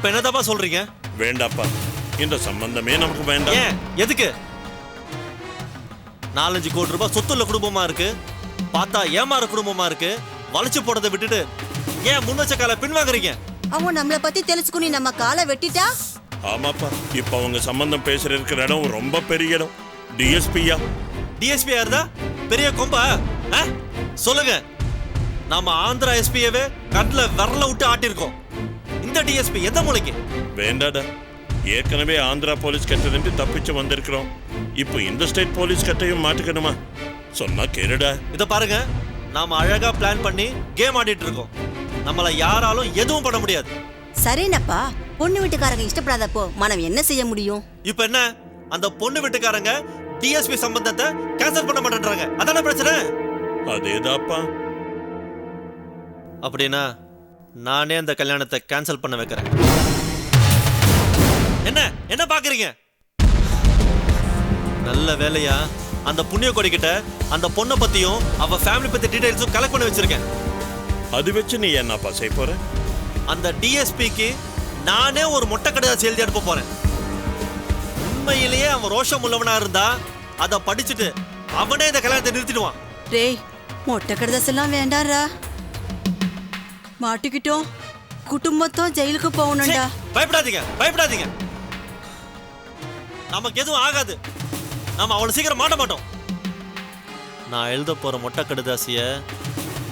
இப்ப என்னதாப்பா சொல்றீங்க? வேண்டாப்பா, இந்த சம்பந்தமே நமக்கு வேண்டாம். ஏன்? எதுக்கு? 4-5 கோடி ரூபாய் சொத்துள்ள குடும்பமா இருக்கு, பார்த்தா ஏமாற குடும்பமா இருக்கு. வளைச்சு போடுறதை விட்டுட்டு ஏன் முன் வச்ச காலை பின்வாங்குறீங்க? அவன் நம்மள பத்தி தெரிஞ்சுக்குனி நம்ம காலை வெட்டிட்டா? ஆமாப்பா, இப்ப அவங்க சம்பந்தம் பேசுற இருக்கிற இடம் ரொம்ப பெரிய இடம். டிஎஸ்பியா? டிஎஸ்பி யாருதா? பெரிய கொம்பா? சொல்லுங்க. நாம ஆந்திரா எஸ்பியவே கண்ணுல விரல விட்டு ஆட்டிருக்கோம். இந்த டிஎஸ்பி எந்த மூளைக்கு? வேண்டாடா, ஏற்கனவே ஆந்திரா போலீஸ் கட்டிலிருந்து தப்பிச்சு வந்திருக்கிறோம். இப்போ இந்த ஸ்டேட் போலீஸ் கட்டையும் மாட்டுக்கணுமா? சொன்னா கேளுடா. இத பாருங்க, நாம அழகா பிளான் பண்ணி கேம் ஆடிட்டு இருக்கோம். நம்மள யாராலும் எதுவும் பண்ண முடியாது. சரினப்பா, பொண்ணு வீட்டுக்காரங்க இஷ்டப்படாதப்போ மனம் என்ன செய்ய முடியும்? இப்ப என்ன, அந்த பொண்ணு வீட்டுக்காரங்க டிஎஸ்பி சம்பந்தத்தை கேன்சல் பண்ண மாட்டேன்றாங்க. அதான பிரச்சனை? அதேதாப்பா. அப்படின்னா நானே அந்த கல்யாணத்தை கேன்சல் பண்ண வைக்கிறேன். என்ன என்ன பாக்குறீங்க? நல்ல வேலையா அந்த புண்ணிய கொடி கிட்ட அந்த பொண்ணை பத்தியும் அவ ஃபேமிலி பத்தி டீடைல்ஸும் கலெக்ட் பண்ணி வச்சிருக்கேன். அது வச்சு நீ என்னப்பா செய்ய போற? அந்த டிஎஸ்பிக்கு நானே ஒரு மொட்டை கடிதம் எழுதி அனுப்ப போறேன். உண்மையிலேயே அவன் ரோஷம் உள்ளவனா இருந்தா அதை படிச்சுட்டு அவனே இந்த கல்யாணத்தை நிறுத்திடுவான். ரேய், மொட்டை கடிதம் வேண்டாரா, மாட்டிக்கிட்டோம், குடும்பத்தோம் ஜெயிலுக்கு போகணும்டா. பயப்படாதீங்க, பயப்படாதீங்க. நமக்கு எதுவும் ஆகாது. நாம அவளை சீக்கிரம் மாட்ட மாட்டோம். நான் எழுத போற மொட்டை கடிதாசிய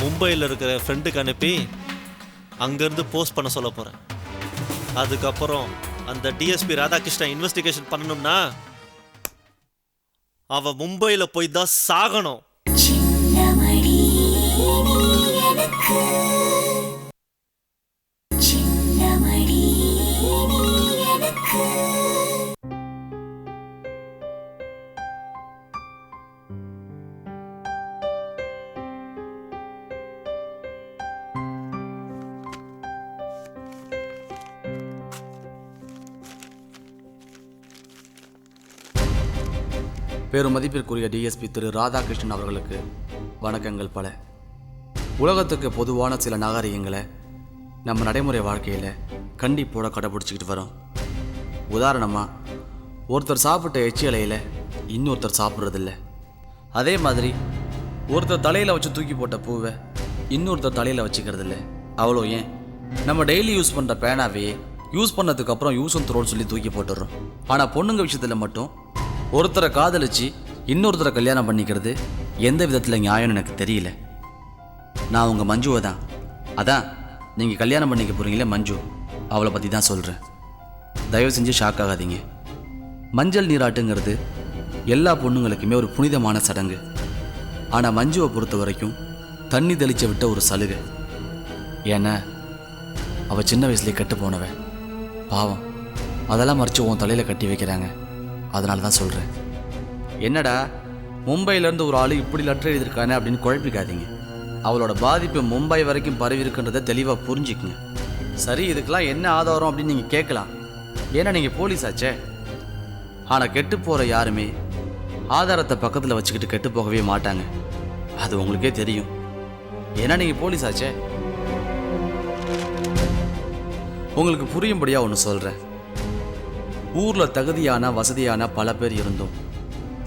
மும்பையில் இருக்கிற ஃப்ரெண்டுக்கு அனுப்பி அங்கிருந்து போஸ்ட் பண்ண சொல்ல போறேன். அதுக்கப்புறம் அந்த டிஎஸ்பி ராதாகிருஷ்ணன் இன்வெஸ்டிகேஷன் பண்ணணும்னா அவ மும்பையில போய் தான் சாகணும். பெரும் மதிப்பிற்குரிய டிஎஸ்பி திரு ராதாகிருஷ்ணன் அவர்களுக்கு வணக்கங்கள் பல. உலகத்துக்கு பொதுவான சில நாகரிகங்களை நம்ம நடைமுறை வாழ்க்கையில் கண்டிப்போட கடைபிடிச்சிக்கிட்டு வரோம். உதாரணமாக, ஒருத்தர் சாப்பிட்ட எச்சி இலையில் இன்னொருத்தர் சாப்பிட்றதில்ல. அதே மாதிரி ஒருத்தர் தலையில் வச்சு தூக்கி போட்ட பூவை இன்னொருத்தர் தலையில் வச்சுக்கிறதில்ல. அவ்வளோ ஏன், நம்ம டெய்லி யூஸ் பண்ணுற பேனாவே யூஸ் பண்ணதுக்கப்புறம் யூஸ் அண்ட் த்ரோன்னு சொல்லி தூக்கி போட்டுடுறோம். ஆனால் பொண்ணுங்க விஷயத்தில் மட்டும் ஒருத்தரை காதலிச்சு இன்னொருத்தரை கல்யாணம் பண்ணிக்கிறது எந்த விதத்தில் நியாயம்னு எனக்கு தெரியல. நான் உங்கள் மஞ்சுவை தான், அதான் நீங்கள் கல்யாணம் பண்ணிக்க போகிறீங்களே மஞ்சு, அவளை பற்றி தான் சொல்கிறேன். தயவு செஞ்சு ஷாக் ஆகாதீங்க. மஞ்சள் நீராட்டுங்கிறது எல்லா பொண்ணுங்களுக்குமே ஒரு புனிதமான சடங்கு. ஆனால் மஞ்சுவை பொறுத்த வரைக்கும் தண்ணி தெளிச்ச விட்ட ஒரு சலுகை. ஏன்னா அவள் சின்ன வயசுலேயே கெட்டு போனவன். பாவம், அதெல்லாம் மறைச்சு உன் தலையில் கட்டி வைக்கிறாங்க. அதனால தான் சொல்கிறேன். என்னடா மும்பையிலேருந்து ஒரு ஆள் இப்படி லெட்டர் எழுதியிருக்கானே அப்படின்னு குழப்பிக்காதீங்க. அவளோட பாதிப்பு மும்பை வரைக்கும் பரவி இருக்குன்றதை தெளிவாக புரிஞ்சுக்குங்க. சரி, இதுக்கெல்லாம் என்ன ஆதாரம் அப்படின்னு நீங்கள் கேட்கலாம். ஏன்னா நீங்கள் போலீஸ் ஆச்சே. ஆனால் கெட்டு போகிற யாருமே ஆதாரத்தை பக்கத்தில் வச்சுக்கிட்டு கெட்டு போகவே மாட்டாங்க. அது உங்களுக்கே தெரியும். ஏன்னா நீங்கள் போலீஸ் ஆச்சே. உங்களுக்கு புரியும்படியாக ஒன்று சொல்கிறேன். ஊரில் தகுதியான வசதியான பல பேர் இருந்தோம்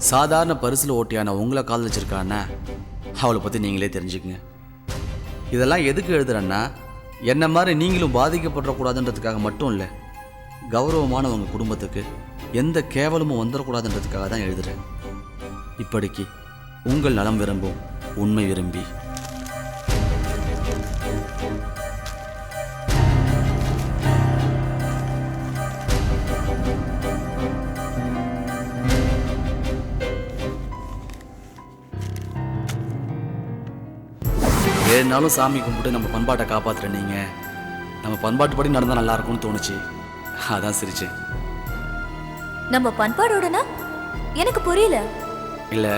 சாதாரண பரிசில் ஓட்டியான உங்களை காதலிச்சிருக்கான்னா அவளை பற்றி நீங்களே தெரிஞ்சுக்குங்க. இதெல்லாம் எதுக்கு எழுதுறேன்னா, என்ன மாதிரி நீங்களும் பாதிக்கப்படக்கூடாதுன்றதுக்காக மட்டும் இல்லை, கௌரவமான உங்கள் குடும்பத்துக்கு எந்த கேவலமும் வந்துடக்கூடாதுன்றதுக்காக தான் எழுதுகிறேன். இப்படிக்கு உங்கள் நலம் விரும்பும் உண்மை விரும்பி. ஏனாலும் சாமி கும்பிட்டு நம்ம பண்பாட்டை காப்பாற்றுற நீங்கள் நம்ம பண்பாட்டுப்படி நடந்தால் நல்லா இருக்கும்னு தோணுச்சு. அதான் சிரிச்சேன். நம்ம பண்பாடோடனா எனக்கு புரியல. இல்லை,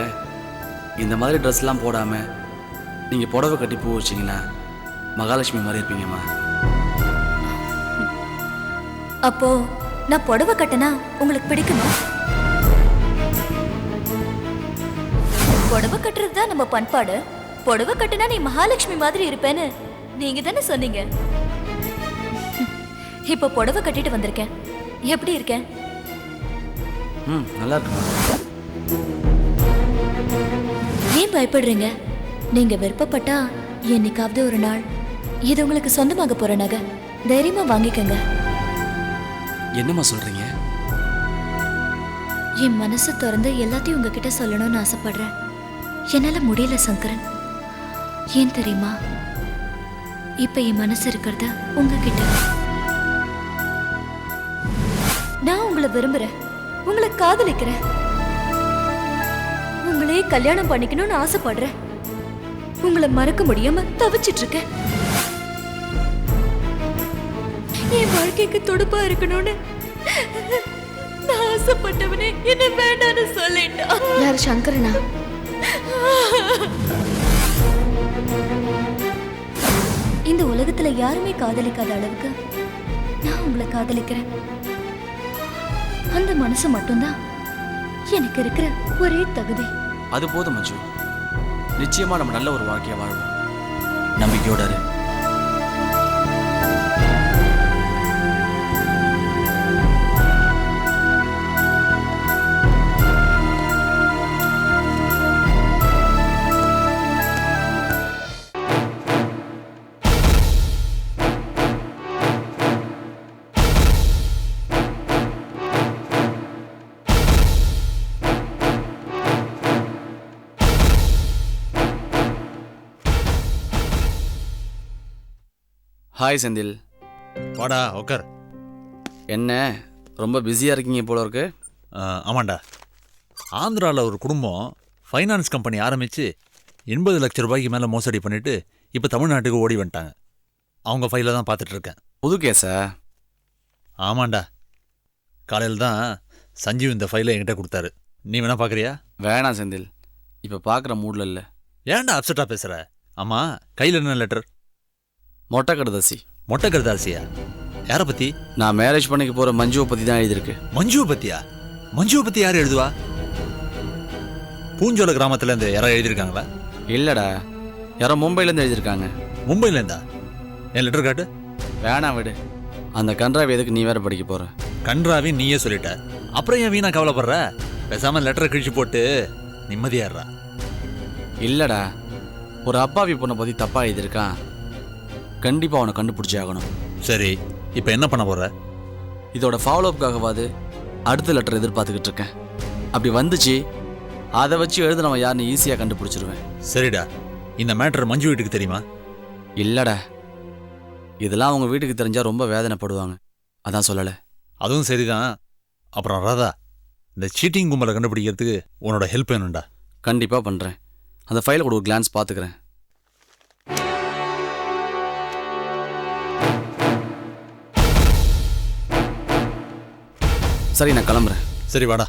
இந்த மாதிரி ட்ரெஸ்லாம் போடாமல் நீங்கள் புடவை கட்டி பூ வச்சிங்கன்னா மகாலட்சுமி மாதிரி இருப்பீங்கம்மா. அப்போ நான் புடவை கட்டினா உங்களுக்கு பிடிக்குமா? புடவை கட்டுறது தான் நம்ம பண்பாடு. புடவை கட்டினா நீ மகாலட்சுமி மாதிரி இருப்பேன்னு நீங்க தானே சொன்னீங்க. இப்போ புடவை கட்டிட்டு வந்திருக்கேன். எப்படி இருக்கேன்? ம், நல்லா இருக்குமா? ஏன் பயப்படுறீங்க? நீங்க விருப்பப்பட்டா என்னைக்காவது ஒரு நாள் இது உங்களுக்கு சொந்தமாக போற நகை. தைரியமா வாங்கிக்கங்க. என்னம்மா சொல்றீங்க? என் மனசை திறந்து எல்லாத்தையும் உங்ககிட்ட சொல்லணும்னு ஆசைப்படுறேன். என்னால முடியல சங்கரன். ஏன் தெரியுமா? இப்ப என் மனசு இருக்கிறது உங்ககிட்ட. நான் உங்களை விரும்புறேன், உங்களை காதலிக்கிறேன், உங்களே கல்யாணம் பண்ணிக்கணும்னு ஆசைப்படுறேன். உங்களை மறக்க முடியாம தவிச்சிட்டு இருக்கேன். என் வாழ்க்கைக்கு துடுப்பா இருக்கணும்னு நான் ஆசைப்பட்டவனே என்ன வேண்டான்னு சொல்லிட்டான். யார் சங்கரனா? இந்த உலகத்துல யாருமே காதலிக்காத அளவுக்கு நான் உங்களை காதலிக்கிறேன். அந்த மனசு மட்டும்தான் எனக்கு இருக்கிற ஒரே தகுதி. அது போதும் மஞ்சு. நிச்சயமா நம்ம நல்ல ஒரு வாழ்க்கையை வாழ்வோம். நம்பிக்கையோட இரு. ஹாய் செந்தில். வாடா உக்கார். என்ன ரொம்ப பிஸியாக இருக்கீங்க போல இருக்கு? ஆமாண்டா, ஆந்திராவில் ஒரு குடும்பம் ஃபைனான்ஸ் கம்பெனி ஆரம்பித்து 80 லட்ச ரூபாய்க்கு மேலே மோசடி பண்ணிவிட்டு இப்போ தமிழ்நாட்டுக்கு ஓடி வந்துட்டாங்க. அவங்க ஃபைலை தான் பார்த்துட்ருக்கேன். புது கேஸா? ஆமாண்டா, காலையில் தான் சஞ்சீவ் இந்த ஃபைலை என்கிட்ட கொடுத்தாரு. நீ வேணா பார்க்குறியா? வேணாம் செந்தில், இப்போ பார்க்குற மூடில் இல்லை. ஏன்டா அப்செட்டாக பேசுகிற? ஆமாம், கையில் என்ன லெட்டர்? மொட்டை கடுதாசி. மொட்டை கருதாசியா? யாரை பற்றி? நான் மேரேஜ் பண்ணிக்க போகிற மஞ்சுவை பற்றி தான் எழுதியிருக்கு. மஞ்சுவை பற்றியா? மஞ்சுவை பற்றி யார் எழுதுவா? பூஞ்சோல கிராமத்துலேருந்து யாராவது எழுதியிருக்காங்களா? இல்லைடா, யாரோ மும்பைலேருந்து எழுதியிருக்காங்க. மும்பைலேருந்தா? என் லெட்டர் காட்டு. வேணாம் விடு, அந்த கன்றாவி எதுக்கு நீ வேற படிக்க போகிற? கன்றாவி நீயே சொல்லிட்ட, அப்புறம் ஏன் வீணா கவலைப்படுற? பேசாமல் லெட்டரை கிழிச்சு போட்டு நிம்மதியாடுறா. இல்லைடா, ஒரு அப்பாவி பொண்ணை பற்றி தப்பாக எழுதியிருக்கான். கண்டிப்பாக அவனை கண்டுபிடிச்சி ஆகணும். சரி, இப்போ என்ன பண்ண போற? இதோட ஃபாலோஅப்புக்காகவாது அடுத்த லெட்டர் எதிர்பார்த்துக்கிட்டு இருக்கேன். அப்படி வந்துச்சு, அதை வச்சு எழுதுனவன் யாருன்னு ஈஸியாக கண்டுபிடிச்சிருவேன். சரிடா, இந்த மேட்டர் மஞ்சு வீட்டுக்கு தெரியுமா? இல்லைடா, இதெல்லாம் அவங்க வீட்டுக்கு தெரிஞ்சால் ரொம்ப வேதனைப்படுவாங்க, அதான் சொல்லலை. அதுவும் சரிதான். அப்புறம் ராதா, இந்த சீட்டிங் கும்பலை கண்டுபிடிக்கிறதுக்கு உன்னோட ஹெல்ப் வேணும்டா. கண்டிப்பாக பண்ணுறேன். அந்த ஃபைலை கூட ஒரு கிளான்ஸ் பார்த்துக்கிறேன். சரி, நான் கிளம்புறேன். சரி வாடா.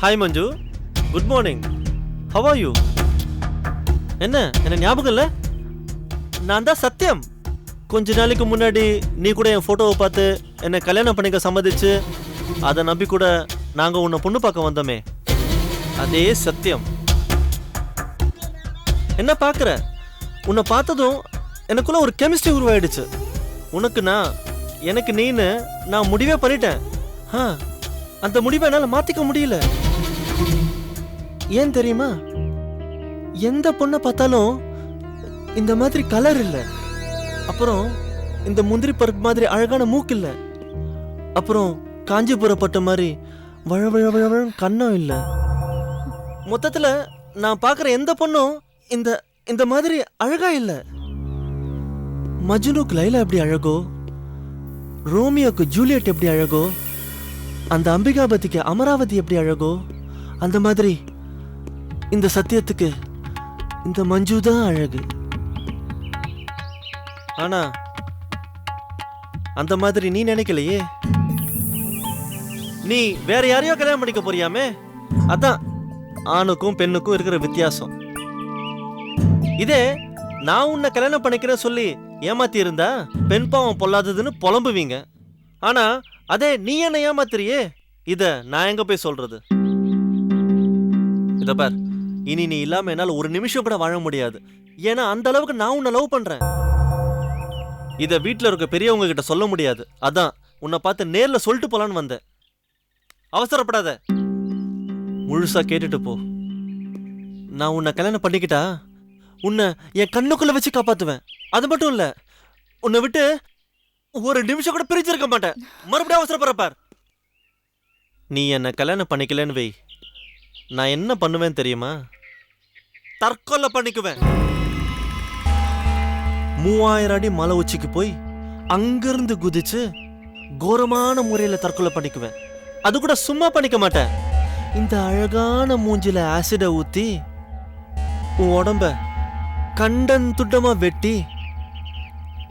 Hi Manju, good morning. How are you? என்ன ஞாபகம் இல்லை? நான் தான் சத்யம். கொஞ்ச நாளைக்கு முன்னாடி நீ கூட என் ஃபோட்டோவை பார்த்து என்னை கல்யாணம் பண்ணிக்க சம்மதிச்சு அதை நம்பி கூட நாங்கள் உன்னை பொண்ணு பார்க்க வந்தோமே, அதே சத்யம். என்ன பார்க்குற? உன்னை பார்த்ததும் எனக்குள்ள ஒரு கெமிஸ்ட்ரி உருவாயிடுச்சு. உனக்கு நான், எனக்கு நீன்னு நான் முடிவே பண்ணிட்டேன். அந்த முடிவை என்னால் மாற்றிக்க முடியல. ஏன் தெரியுமா? எந்த பொண்ணை பார்த்தாலும் இந்த மாதிரி கலர் இல்லை, அப்புறம் இந்த முந்திரி பருப்பு மாதிரி அழகான மூக்கு இல்லை, அப்புறம் காஞ்சிபுரப்பட்ட மாதிரி வழவழவழன்னு கண்ணம் இல்லை. மொத்தத்தில் நான் பார்க்குற எந்த பொண்ணும் இந்த இந்த மாதிரி அழகா இல்லை. மஜ்னுக்கு லைலா எப்படி அழகோ, ரோமியோக்கு ஜூலியட் எப்படி அழகோ, அந்த அம்பிகாபதிக்கு அமராவதி எப்படி அழகோ, அந்த மாதிரி இந்த சத்தியத்துக்கு இந்த மஞ்சு தான் அழகு. ஆனா அந்த மாதிரி நீ நினைக்கலையே. நீ வேற யாரையோ கல்யாணம் பண்ணிக்க போறியாமே, அதான் ஆணுக்கும் பெண்ணுக்கும் இருக்கிற வித்தியாசம். இதே நான் உன்னை கல்யாணம் பண்ணிக்கிறேன் சொல்லி ஏமாத்தி இருந்தா பெண் பாவம் பொல்லாததுன்னு புலம்புவீங்க. ஆனா அதே நீ என்ன ஏமாத்துறியே, இத நான் எங்க போய் சொல்றது? இத பார், இனி நீ இல்லாம என்னால ஒரு நிமிஷம் கூட வாழ முடியாது. ஏன்னா அந்த அளவுக்கு நான் உன்னை லவ் பண்றேன். இத வீட்டுல இருக்க பெரியவங்க கிட்ட சொல்ல முடியாது. அதான் உன்னை பார்த்து நேர்ல சொல்லிட்டு போலான்னு வந்தேன். அவசரப்படாத, முழுசா கேட்டுட்டு போ. நான் உன்னை கல்யாணம் பண்ணிக்கிட்டா உன்னை என் கண்ணுக்குள்ள வச்சு காப்பாத்துவேன். அது மட்டும் இல்ல, உன்னை விட்டு ஒரு நிமிஷம் கூட பிரிச்சிருக்க மாட்டேன். மறுபடியும் அவசரப்படுற பார். நீ என்னை கல்யாணம் பண்ணிக்கலன்னு வை, நான் என்ன பண்ணுவேன் தெரியுமா? தற்கொலை பண்ணிக்குவேன். 3000 அடி மலை உச்சிக்கு போய் அங்கிருந்து குதிச்சு கோரமான முறையில தற்கொலை பண்ணிக்குவேன். அது கூட சும்மா பண்ணிக்க மாட்டேன். இந்த அழகான மூஞ்சில ஆசிட ஊத்தி உன் உடம்ப கண்டன் துண்டமா வெட்டி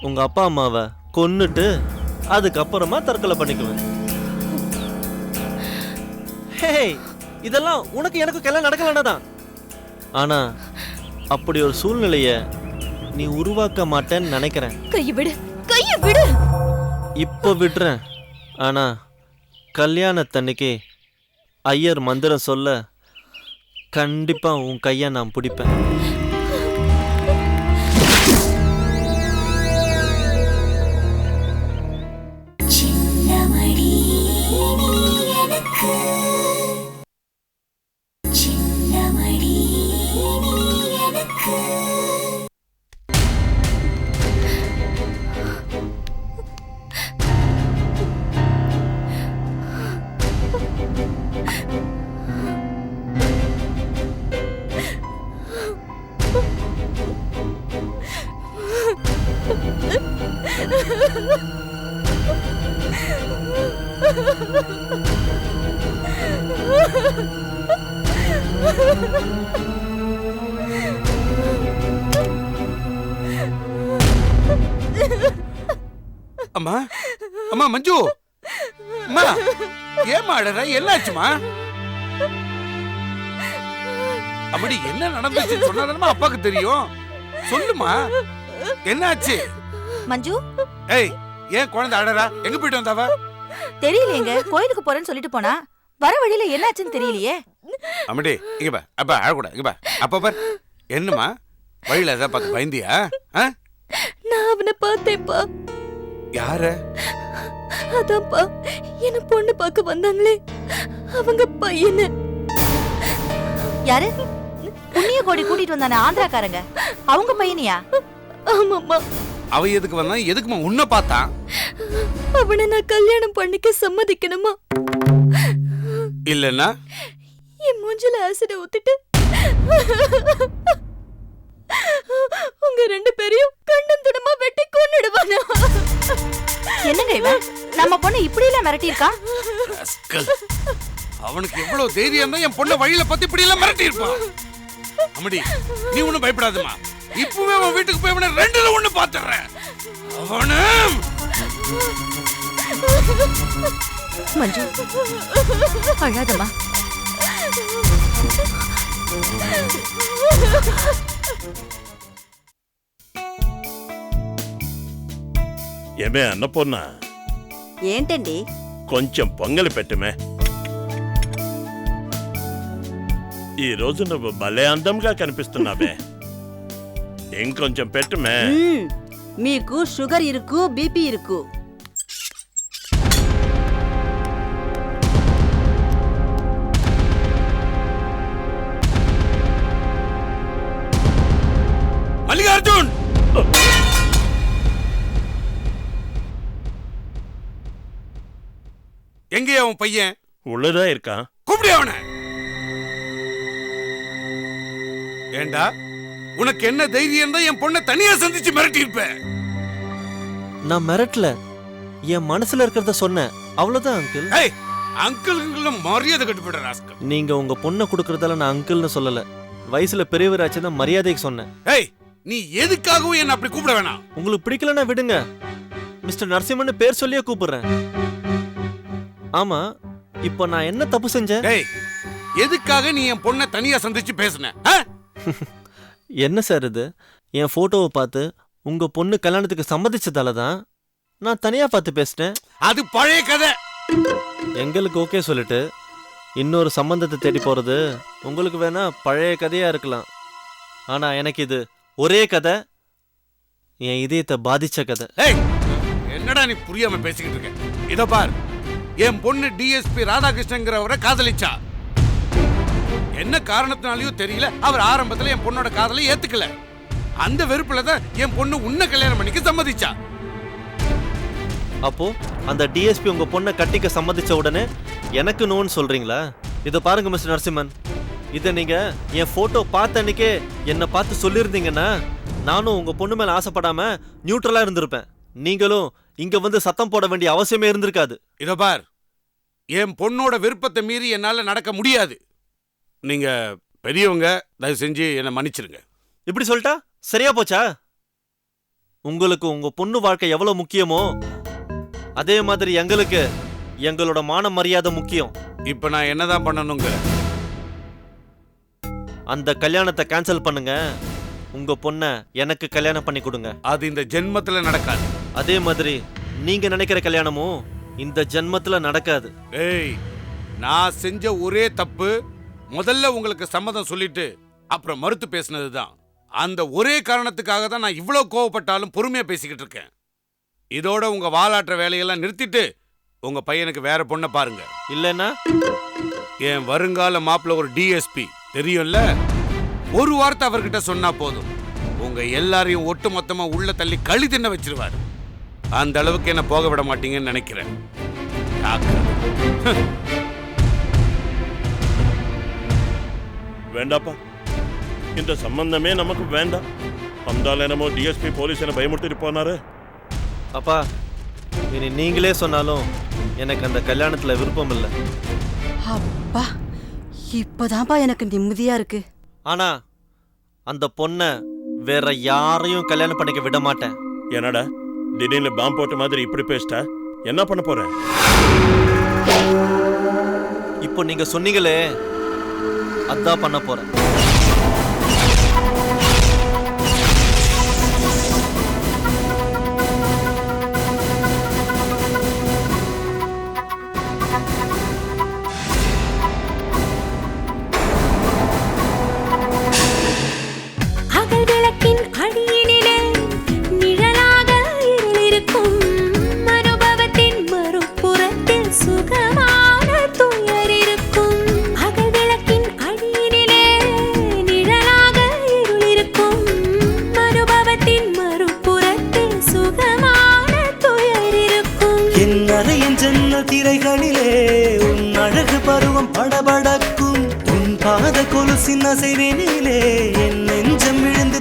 உங்க அப்பா அம்மாவை கொன்னுட்டு அதுக்கப்புறமா தற்கொலை பண்ணிக்குவேன். ஹே, இதெல்லாம் உனக்கு எனக்கு கல்யாணம் நடக்கலன்னா தான். ஆனா அப்படி ஒரு சூழ்நிலைய நீ உருவாக்க மாட்டேன்னு நினைக்கிறேன். கையை விடு, கையை விடு. இப்ப விடுறேன். ஆனா கல்யாணத்தன்னைக்கு ஐயர் மந்திரம் சொல்ல கண்டிப்பா உன் கையை நான் பிடிப்பேன். அம்மா, அம்மா மஞ்சு, அம்மா ஏமா அழற? என்னாச்சுமா? அப்படி என்ன நடந்துச்சு சொன்னாதானமா அப்பாக்கு தெரியும். சொல்லுமா, என்னாச்சு? மஞ்சு, ஏய், ஏன் குழந்தை அழறா? எங்க போயிட்டு வந்தாவ? தெரியலையேங்க. கோயிலுக்கு போறேன்னு சொல்லிட்டு போனா வர வழியில என்னாச்சுன்னு தெரியலையே. அம்மடி இங்க பா. அப்பா அழக்கூடாது. இங்க பா. அப்பா பார். என்னம்மா வழியில ஏதாவது பார்த்து பயந்தியா? நான் அவனை பார்த்தேன்ப்பா. யார? அதான்ப்பா, என்ன பொண்ணு பார்க்க வந்தாங்களே, அவங்க பையனை. யாரு? புண்ணிய கோடி கூட்டிட்டு வந்தானே ஆந்திராக்காரங்க, அவங்க பையனியா? ஆமாம்மா. அவ எதுக்கு வந்தா? எதுக்குமா உன்னை பார்த்தான்? அவனை நான் கல்யாணம் பண்ணிக்க சம்மதிக்கணுமா? இல்லன்னா என் மூஞ்சில ஆசிட ஊத்திட்டு உங்க 2 பேரையும் கண்டம் துடமா வெட்டி கொன்னுடுவானா? என்னங்க இவன் நம்ம பொண்ணு இப்படி எல்லாம் மிரட்டி இருக்கா? அவனுக்கு எவ்வளவு தைரியம் தான் என் பொண்ணை வழியில பத்தி இப்படி எல்லாம் மிரட்டி இருப்பான். அம்மடி, நீ ஒண்ணும் பயப்படாதம்மா. இப்பவே அவன் வீட்டுக்கு போய் அவனை 2ல 1 பாத்துறேன். அவனு மஞ்சு, அழாதம்மா. ఏమే అన్నపూర్ణ, ఏంటండి? కొంచెం పొంగలి పెట్టమే. ఈ రోజు నువ్వు భలే అందంగా కనిపిస్తున్నావే. ఇంకొంచెం పెట్టుమే. మీకు షుగర్ ఇరుకు, బీపీ ఇరుకు. மல்லிகார்ஜுன், எங்கே அவன் பையன்? உள்ளதா இருக்கான். கூப்பிடு அவனை. ஏண்டா, உனக்கு என்ன தைரியம் தான் என் பொண்ணை தனியா சந்திச்சு மிரட்டி இருப்ப? நான் மிரட்டல, என் மனசுல இருக்கிறத சொன்னேன், அவ்வளவுதான் அங்கிள். ஏய் அங்கிள் மரியாதை கட்டுப்படுற ராஸ்கல். நீங்க உங்க பொண்ணை கொடுக்கறதால நான் அங்கிள்னு சொல்லல, வயசுல பெரியவராச்சுன்னு மரியாதைக்கு சொன்னேன். ஏய் நீ எதுக்காகவும் என்ன அப்படி கூப்பிட வேணாம். உங்களுக்கு பிடிக்கலன்னா விடுங்க, மிஸ்டர் நரசிம்மன் பேர் சொல்லியே கூப்பிடுறேன். ஆமா, இப்போ நான் என்ன தப்பு செஞ்சேன்? ஏய் எதுக்காக நீ என் பொண்ணை தனியா சந்திச்சு பேசுன? என்ன சார் இது? என் போட்டோவை பார்த்து உங்க பொண்ணு கல்யாணத்துக்கு சம்மதிச்சதால தான் நான் தனியா பார்த்து பேசிட்டேன். அது பழைய கதை. எங்களுக்கு ஓகே சொல்லிட்டு இன்னொரு சம்பந்தத்தை தேடி போறது உங்களுக்கு வேணா பழைய கதையா இருக்கலாம். ஆனா எனக்கு இது ஒரே கதை, என் இதயத்தை பாதிச்ச கதை. ஏய் என்னடா நீ புரியாம பேசிக்கிட்டு இருக்க? இதோ பார், என் பொண்ணு டிஎஸ்பி ராதாகிருஷ்ணங்கிறவரை காதலிச்சா. என்ன காரணத்தினாலயோ தெரியல, அவர் ஆரம்பத்துல என் பொண்ணோட காதலை ஏத்துக்கல. அந்த வெறுப்புல தான் என் பொண்ணு உன்னை கல்யாணம் பண்ணிக்க சம்மதிச்சா. அப்போ அந்த டிஎஸ்பி உங்க பொண்ணை கட்டிக்க சம்மதிச்ச உடனே எனக்கு நோன்னு சொல்றீங்களா? இதை பாருங்க மிஸ்டர் நரசிம்மன், இதை நீங்க என் போட்டோ பார்த்த அன்னைக்கே என்னை பார்த்து சொல்லியிருந்தீங்கன்னா நானும் உங்க பொண்ணு மேல ஆசைப்படாம நியூட்ரலா இருந்திருப்பேன். நீங்களும் இங்க வந்து சத்தம் போட வேண்டிய அவசியமே இருந்திருக்காது. இதோ பார், என் பொண்ணோட விருப்பத்தை மீறி என்னால நடக்க முடியாது. நீங்க பெரியவங்க, தயவு செஞ்சு என்னை மன்னிச்சிருங்க. இப்படி சொல்லிட்டா சரியா போச்சா? உங்களுக்கு உங்க பொண்ணு வாழ்க்கை எவ்வளவு முக்கியமோ அதே மாதிரி எங்களுக்கு எங்களோட மான மரியாதை முக்கியம். இப்ப நான் என்னதான் பண்ணணுங்க? அந்த கல்யாணத்தை கேன்சல் பண்ணுங்க, உங்க பொண்ண எனக்கு கல்யாணம் பண்ணி கொடுங்க. அது இந்த ஜென்மத்துல நடக்காது. அதே மாதிரி நீங்க நினைக்கிற கல்யாணமும் இந்த ஜென்மத்துல நடக்காது. ஏய் நான் செஞ்ச ஒரே தப்பு முதல்ல உங்களுக்கு சம்மதம் சொல்லிட்டு அப்புறம் மறுத்து பேசினதுதான். அந்த ஒரே காரணத்துக்காக தான் நான் இவ்வளவு கோவப்பட்டாலும் பொறுமையா பேசிக்கிட்டு இருக்கேன். இதோட உங்க வாலாற்ற வேலையெல்லாம் நிறுத்திட்டு உங்க பையனுக்கு வேற பொண்ணை பாருங்க. இல்லைன்னா என் வருங்கால மாப்பிள்ள ஒரு டிஎஸ்பி தெரியும்ல, ஒரு வார்த்தை அவர்கிட்ட சொன்னா போதும், உங்க எல்லாரையும் ஒட்டு மொத்தமா உள்ள தள்ளி களி தின்ன வச்சிருவாரு. அந்த அளவுக்கு என்ன போக விட மாட்டீங்கன்னு நினைக்கிறேன். வேண்டாப்பா, இந்த சம்பந்தமே நமக்கு வேண்டாம். வந்தால் என்னமோ டிஎஸ்பி போலீஸ் என்ன பயமுறுத்திட்டு போனாரு. அப்பா, இனி நீங்களே சொன்னாலும் எனக்கு அந்த கல்யாணத்துல விருப்பம் இல்லை. அப்பா, இப்பதான்ப்பா எனக்கு நிம்மதியா இருக்கு. ஆனா அந்த பொண்ணை வேற யாரையும் கல்யாணம் பண்ணிக்க விட மாட்டேன். என்னடா திடீர்னு பாம்பு போட்ட மாதிரி இப்படி பேசிட்டா என்ன பண்ண போற? இப்போ நீங்க சொன்னீங்களே, அதான் பண்ண போறேன். திரைகளிலே உன் அழகு பருவம் படபடக்கும், உன் பாத கொலுசின் அசைவினிலே என் நெஞ்சம் விழுந்து